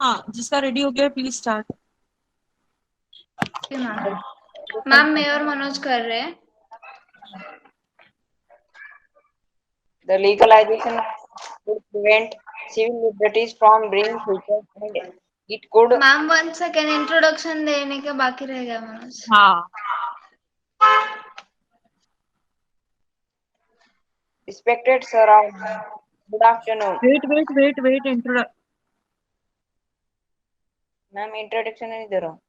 हाँ, जिसका रेडी हो गया प्लीज स्टार्ट। मैम मैं और मनोज कर रहे हैं। The legalization would prevent civil liberties from being filtered and it could. Ma'am 1 second introduction देने के बाकी रह गया मनोज। हाँ, Respected sir, good afternoon. Wait ma'am introduction नहीं दे रहा हूँ।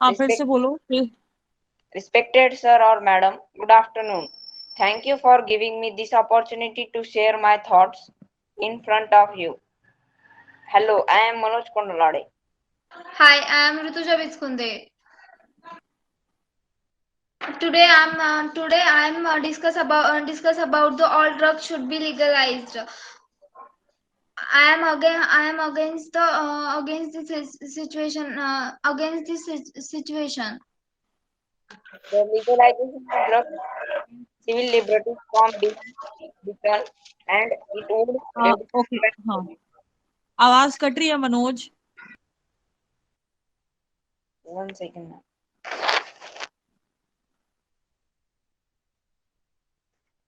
हाँ, फिर से बोलो। Respected sir or madam, good afternoon. Thank you for giving me this opportunity to share my thoughts in front of you. Hello, I am Manoj Kondalade. Hi, I am Rituja Viskunde. Today I am discuss about the all drugs should be legalized. I am against this situation against this situation. The legalization of drugs civil liberties from being returned and it would okay, हाँ, आवाज cut रही है Manoj. 1 second now.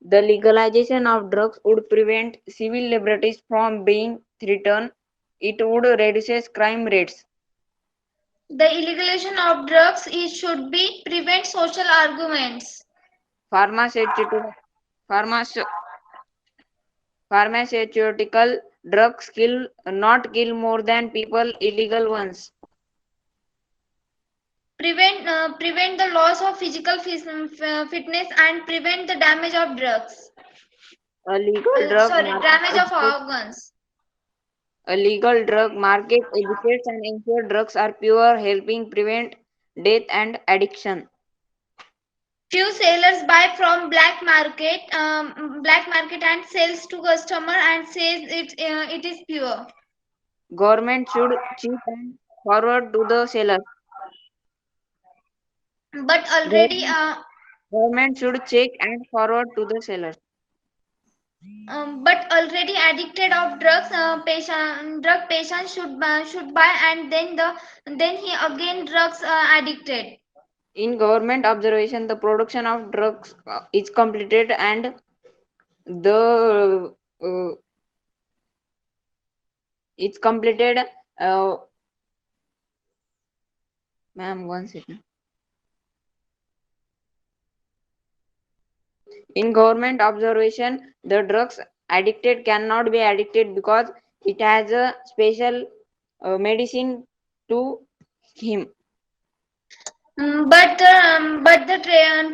The legalization of drugs would prevent civil liberties from being threatened. It would reduce crime rates. The illegalization of drugs should be prevent social arguments. Pharmaceutical drugs not kill more than people illegal ones. Prevent the loss of physical fitness and prevent the damage of drugs. A legal drug Damage of organs. A legal drug market educates and ensures drugs are pure, helping prevent death and addiction. Few sellers buy from black market and sells to customer and says it is pure. Government should check and forward to the seller. But already Government should check and forward to the seller. but already addicted of drugs, drug patient should buy and then he again drugs addicted. In government observation, the production of drugs is completed and the it's completed. Ma'am, 1 second. In government observation, the drugs addicted cannot be addicted because it has a special medicine to him. But the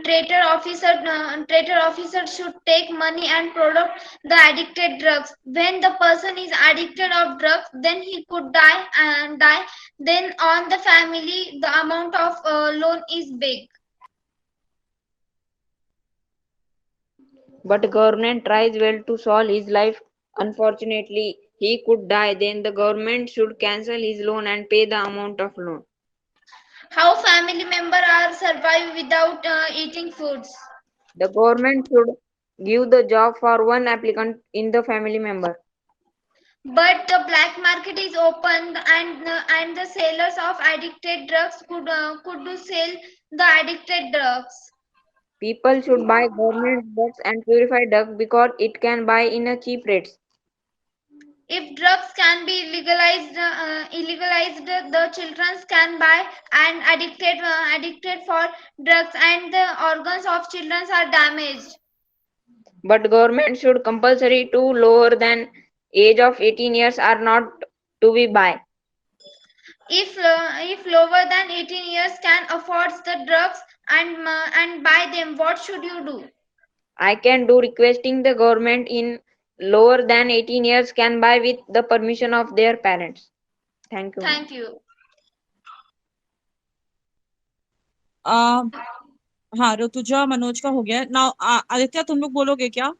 traitor officer should take money and product the addicted drugs. When the person is addicted of drugs, then he could die. Then on the family, the amount of loan is big. But government tries well to solve his life. Unfortunately, he could die. Then the government should cancel his loan and pay the amount of loan. How family member are survive without eating foods? The government should give the job for one applicant in the family member. But the black market is open and the sellers of addicted drugs could do sell the addicted drugs. People should buy government drugs and purified drugs because it can buy in a cheap rates. If drugs can be illegalized, the children can buy and addicted for drugs, and the organs of children are damaged. But government should compulsory to lower than age of 18 years are not to be buy. If lower than 18 years can afford the drugs and buy them, what should you do? I can do requesting the government in lower than 18 years can buy with the permission of their parents. Thank you. Thank you. हाँ, ऋतुजा मनोज का हो गया ना। आदित्य तुम लोग बोलोगे क्या?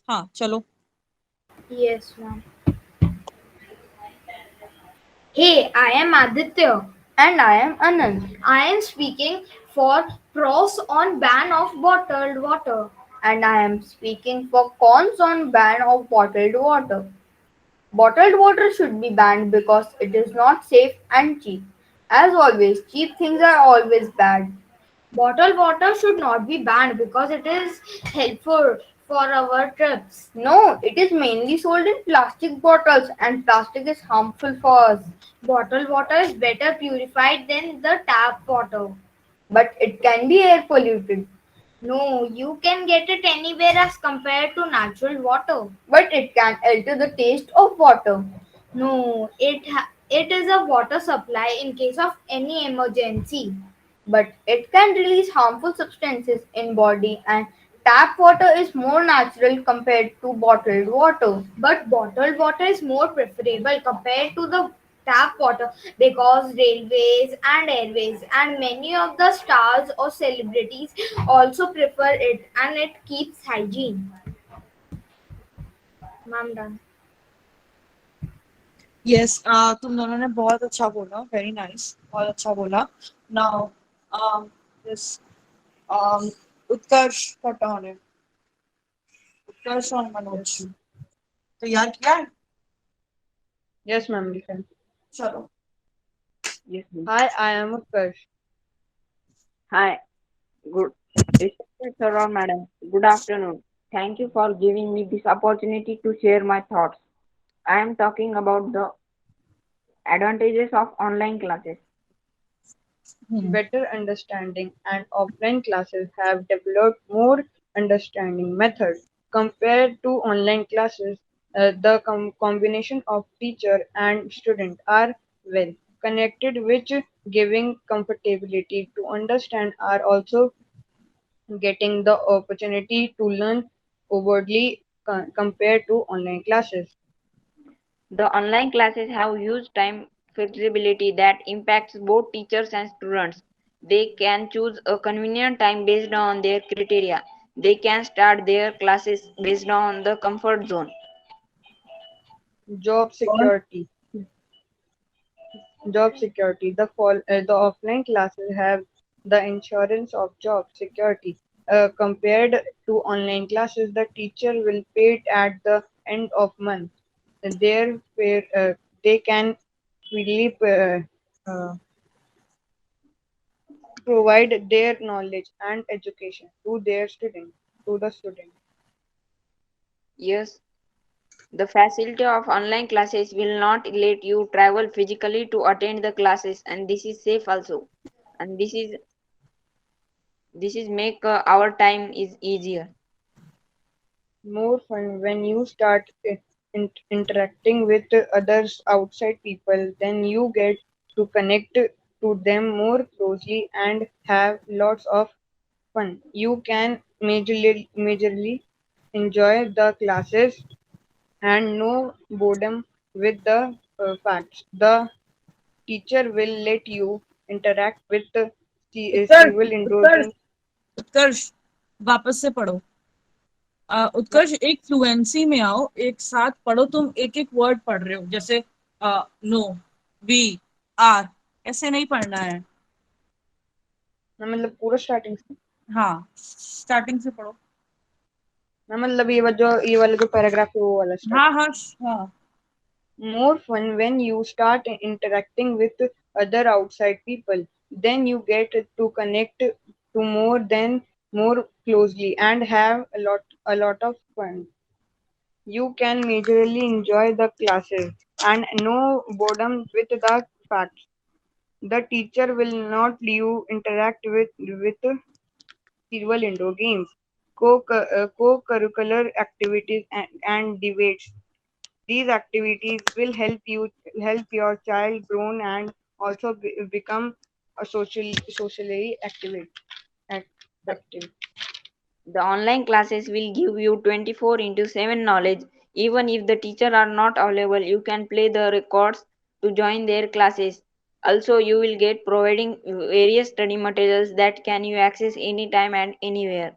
हाँ, चलो। Yes, ma'am. Hey, I am Aditya. And I am Anand. I am speaking for pros on ban of bottled water. And I am speaking for cons on ban of bottled water. Bottled water should be banned because it is not safe and cheap. As always, cheap things are always bad. Bottled water should not be banned because it is helpful for our trips. No, it is mainly sold in plastic bottles and plastic is harmful for us. Bottled water is better purified than the tap water. But it can be air polluted. No, you can get it anywhere as compared to natural water. But it can alter the taste of water. No, it is a water supply in case of any emergency. But it can release harmful substances in body and tap water is more natural compared to bottled water. But bottled water is more preferable compared to the tap water because railways and airways and many of the stars or celebrities also prefer it and it keeps hygiene. Ma'am done. Yes तुम दोनों ने बहुत अच्छा बोला, very nice, बहुत अच्छा बोला. Now this उत्कर्ष का टर्न है. उत्कर्ष और मनोज तैयार किया है? Yes, ma'am. You can. चलो. Yes, ma'am. Hi, I am Utkarsh. Hi. Good. Respected sir or madam, good afternoon. Thank you for giving me this opportunity to share my thoughts. I am talking about the advantages of online classes. Better understanding and offline classes have developed more understanding methods compared to online classes. The combination of teacher and student are well connected, which giving comfortability to understand are also getting the opportunity to learn overtly compared to online classes. The online classes have huge time flexibility that impacts both teachers and students. They can choose a convenient time based on their criteria. They can start their classes based on the comfort zone. Job security. Job security. The offline classes have the insurance of job security. Compared to online classes, the teacher will pay it at the end of month. They can freely provide their knowledge and education to the student. Yes, the facility of online classes will not let you travel physically to attend the classes, and this is safe also. And this is make our time is easier. More fun when you start interacting with others outside people, then you get to connect to them more closely and have lots of fun. You can majorly enjoy the classes and no boredom with the facts. The teacher will let you interact with the Utkarsh civil indoor Utkarsh games. उत्कर्ष वापस से पढ़ो. उत्कर्ष एक fluency में आओ, एक साथ पढ़ो. तुम एक एक वर्ड पढ़ रहे हो, जैसे नो, वी, आर, ऐसे नहीं पढ़ना है. मतलब पूरा स्टार्टिंग से हाँ, स्टार्टिंग से पढ़ो. मतलब ये वाला जो पैराग्राफ है वो वाला start. हाँ हाँ हाँ. More fun when you start interacting with other outside people. Then you get to connect to more closely and have a lot of fun. You can majorly enjoy the classes and no boredom with the facts. The teacher will not let you interact with several indoor games, co-curricular activities and debates. These activities will help your child grow and also become a socially active. The online classes will give you 24 into 7 knowledge. Even if the teacher are not available, you can play the records to join their classes. Also, you will get providing various study materials that can you access anytime and anywhere.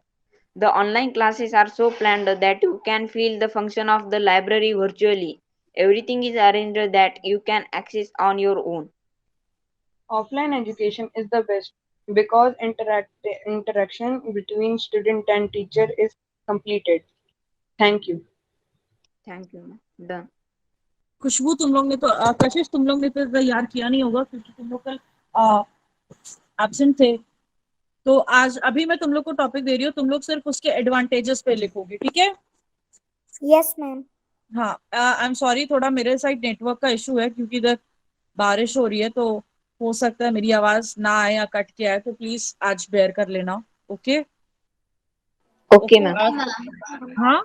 The online classes are so planned that you can feel the function of the library virtually. Everything is arranged that you can access on your own. Offline education is the best because interaction between student and teacher is completed. Thank you. Thank you, ma'am. Done. खुशबू तुम लोग ने तो कशिश तुम लोग ने तो तैयार किया नहीं होगा क्योंकि तुम लोग कल एब्सेंट थे। तो आज अभी मैं तुम लोग को टॉपिक दे रही हूँ, तुम लोग सिर्फ उसके एडवांटेजेस पे लिखोगे, ठीक है? Yes ma'am. हाँ, आई एम सॉरी, थोड़ा मेरे साइड नेटवर्क का इशू है क्योंकि इधर बारिश हो रही है, तो हो सकता है मेरी आवाज ना आए या कट के आए, तो प्लीज आज बेयर कर लेना। Okay Okay, ma'am. हाँ,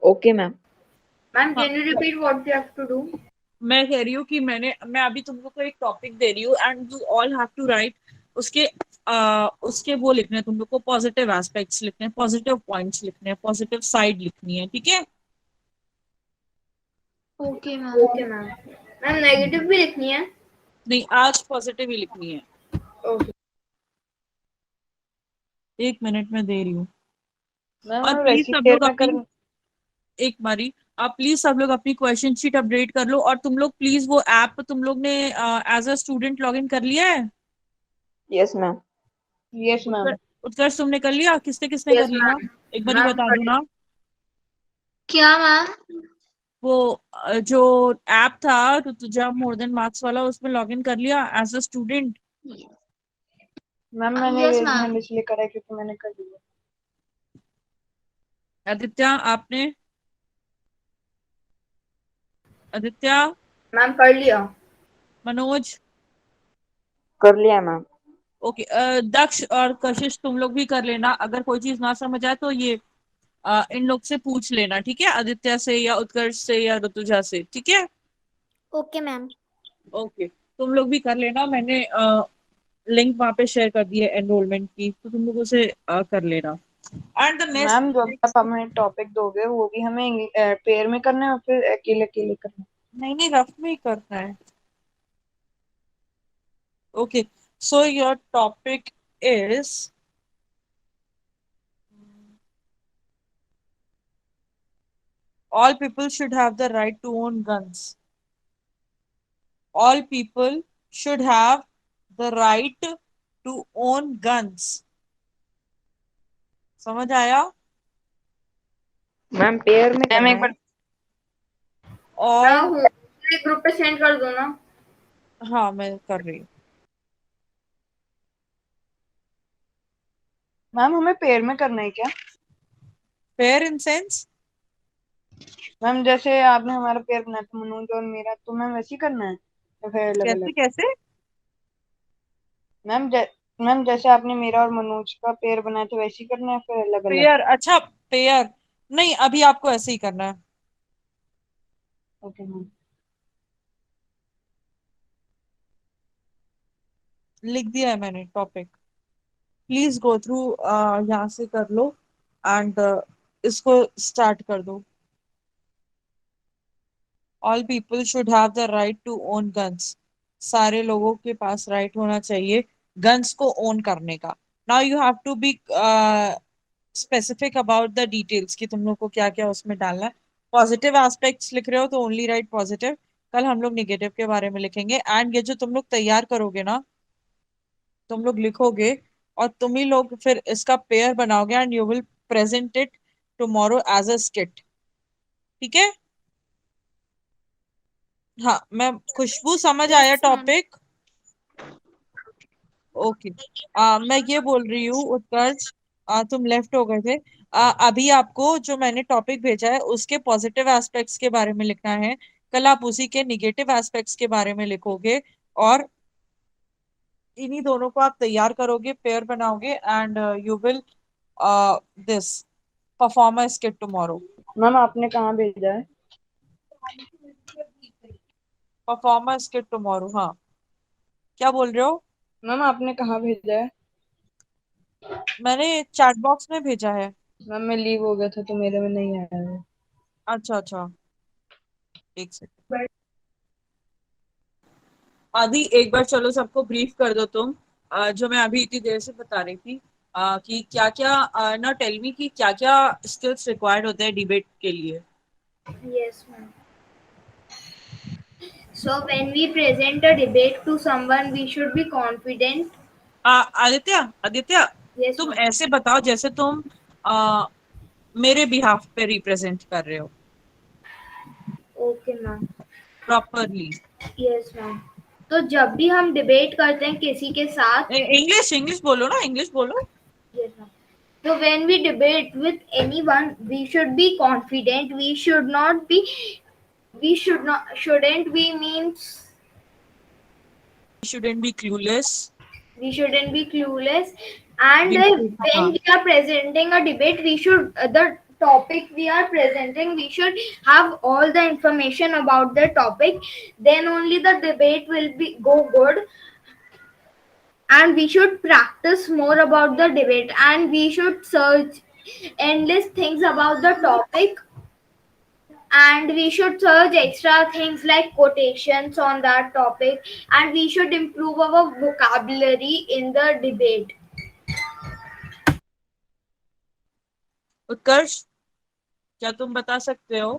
Okay, ma'am. Ma'am, can you repeat what we have to do? मैं कह रही हूँ कि मैं अभी तुम लोग को एक टॉपिक दे रही हूँ and you all have to write उसके उसके वो लिखने हैं, तुम लोग को पॉजिटिव एस्पेक्ट्स लिखने हैं, पॉजिटिव पॉइंट्स लिखने हैं, पॉजिटिव साइड लिखनी है, ठीक है? Okay, ma'am. Okay, ma'am. Ma'am, negative भी लिखनी है? नहीं, आज पॉजिटिव ही लिखनी है। Okay. 1 मिनट में दे रही हूँ। मैम और मैं प्लीज वैसी सब शेयर लोग में कर अपनी एक बारी आप प्लीज सब लोग अपनी क्वेश्चन शीट अपडेट कर लो, और तुम लोग प्लीज वो ऐप तुम लोग ने as a student log in कर लिया है? Yes, ma'am. Yes ma'am. उत्कर्ष तुमने कर लिया? किसने किसने Yes, कर लिया? ma'am. एक बारी Ma'am, बता दो ना। क्या मैम? वो जो ऐप था तो तुझा मोर देन मार्क्स वाला, उसमें लॉग इन कर लिया एज अ स्टूडेंट? मैम मैंने Yes, रेज ma'am. हैंड इसलिए करा है क्योंकि मैंने कर दिया। आदित्य आपने? आदित्य, Ma'am कर लिया। मनोज, कर लिया, मैम। ओके, दक्ष और कशिश तुम लोग भी कर लेना। अगर कोई चीज ना समझ आए तो ये इन लोग से पूछ लेना, ठीक है? आदित्य से या उत्कर्ष से या ऋतुजा से, ठीक है? Okay ma'am. ओके, तुम लोग भी कर लेना। मैंने लिंक वहां पे शेयर कर दी है एनरोलमेंट की, तो तुम लोग उसे कर लेना। एंड द मैम जो नेक्स्ट, आप हमें टॉपिक दोगे वो भी हमें पेयर में करना है और फिर अकेले अकेले करना है? नहीं नहीं, रफ में ही करना है। Okay, so your topic is all people should have the right to own guns. All people should have the right to own guns. समझ आया? मैम पेयर में मैम करना एक है। बार और मैं ग्रुप पे सेंड कर दो ना। हाँ, मैं कर रही हूँ। मैम हमें पेयर में करना है क्या? Fair in sense? मैम जैसे आपने हमारा पेयर बनाया था मनोज और मेरा, तो मैम वैसे ही करना है या फिर अलग कैसे अलग? कैसे? मैम मैम जैसे आपने मेरा और मनोज का पेयर बनाया था वैसे ही करना है फिर अलग अलग? पेयर? अच्छा, पेयर नहीं, अभी आपको ऐसे ही करना है। Okay ma'am. लिख दिया है मैंने टॉपिक, प्लीज गो थ्रू, यहाँ से कर लो एंड इसको स्टार्ट कर दो। All people should have the right to own guns. सारे लोगों के पास राइट होना चाहिए गन्स को ओन करने का। Now you have to be specific about the details कि तुम लोग को क्या क्या उसमें डालना है। पॉजिटिव एस्पेक्ट्स लिख रहे हो तो ओनली राइट पॉजिटिव। कल हम लोग निगेटिव के बारे में लिखेंगे। एंड ये जो तुम लोग तैयार करोगे ना, तुम लोग लिखोगे और तुम ही लोग फिर इसका पेयर बनाओगे and you will present it tomorrow as a skit, ठीक है? हाँ मैं, खुशबू समझ आया Yes, ma'am. टॉपिक? ओके, मैं ये बोल रही हूँ उत्कर्ष, तुम लेफ्ट हो गए थे। अभी आपको जो मैंने टॉपिक भेजा है उसके पॉजिटिव एस्पेक्ट्स के बारे में लिखना है। कल आप उसी के निगेटिव एस्पेक्ट्स के बारे में लिखोगे और इन्हीं दोनों को आप तैयार करोगे, पेयर बनाओगे and you will this perform a skit tomorrow. Ma'am आपने कहाँ भेजा है? Perform a skit tomorrow. हाँ, क्या बोल रहे हो? मैम आपने कहाँ भेजा है? मैंने चैट बॉक्स में भेजा है। मैम मैं लीव हो गया था तो मेरे में नहीं आया है। अच्छा अच्छा, एक सेकंड। आदि एक बार चलो सबको ब्रीफ कर दो तुम, जो मैं अभी इतनी देर से बता रही थी, कि क्या क्या ना, टेल मी कि क्या क्या स्किल्स रिक्वायर्ड होते हैं डिबेट के लिए। Yes, ma'am. So when we present a debate to someone, we should be confident. Aditya Aditya Yes, तुम ma'am. ऐसे बताओ जैसे तुम मेरे बिहाफ पे रिप्रेजेंट कर रहे हो Okay, ma'am. Properly. Yes, ma'am. तो जब भी हम डिबेट करते हैं किसी के साथ, इंग्लिश इंग्लिश बोलो ना, इंग्लिश बोलो. yes, ma'am. So when we debate with anyone, we should be confident. We shouldn't be means Shouldn't be clueless. we shouldn't be clueless. And We should, when we are presenting a debate, we should the topic we are presenting, we should have all the information about the topic. Then only the debate will be go good. And we should practice more about the debate, and we should search endless things about the topic, and we should search extra things like quotations on that topic, and we should improve our vocabulary in the debate. उत्कर्ष क्या तुम बता सकते हो